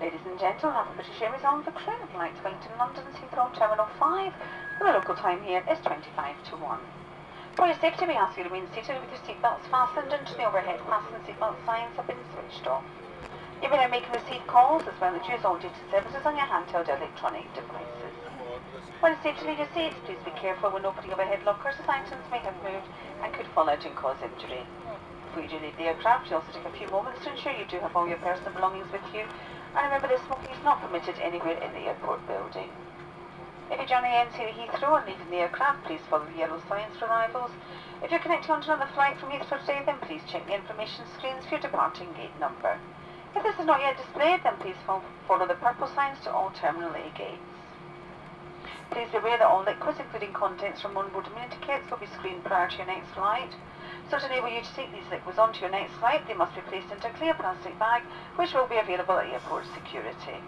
Ladies and gentlemen, have a British Airways on the crew. Flight to Wellington, London's Heathrow Terminal 5. The local time here is 25 to 1. For your safety, we ask you to remain seated with your seatbelts fastened into the overhead fasten seatbelt signs have been switched off. You may now make and receive calls as well as use all data services on your handheld electronic devices. When it's safe to leave your seats, please be careful when opening overhead lockers as items may have moved and could fall out and cause injury. Before you do leave the aircraft, you also take a few moments to ensure you do have all your personal belongings with you, and remember that smoking is not permitted anywhere in the airport building. If you're joining the NC Heathrow and leaving the aircraft, please follow the yellow signs for arrivals. If you're connecting onto another flight from Heathrow today, then please check the information screens for your departing gate number. If this is not yet displayed, then please follow the purple signs to all Terminal A gates. Please be aware that all liquids, including contents from onboard immunity kits, will be screened prior to your next flight. So to enable you to take these liquids onto your next flight, they must be placed into a clear plastic bag, which will be available at airport security.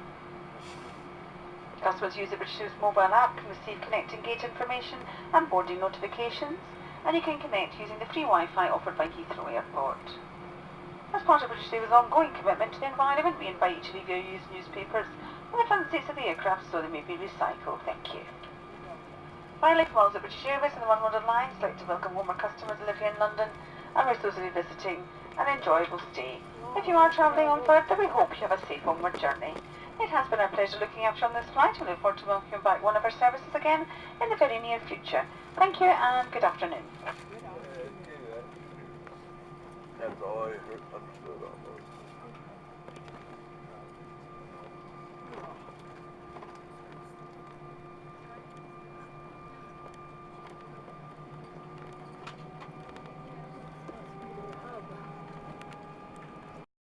Customers use the British Airways mobile app can receive connecting gate information and boarding notifications, and you can connect using the free Wi-Fi offered by Heathrow Airport. As part of British Airways' ongoing commitment to the environment, we invite you to leave your used newspapers on the front seats of the aircraft so they may be recycled. Thank you. Finally, from us at British Airways and the One World Airlines, I'd like to welcome all our customers who live here in London and wish those of you visiting an enjoyable stay. If you are travelling onward, then we hope you have a safe onward journey. It has been our pleasure looking after you on this flight. We look forward to welcoming back one of our services again in the very near future. Thank you and good afternoon. That's all I understood on those.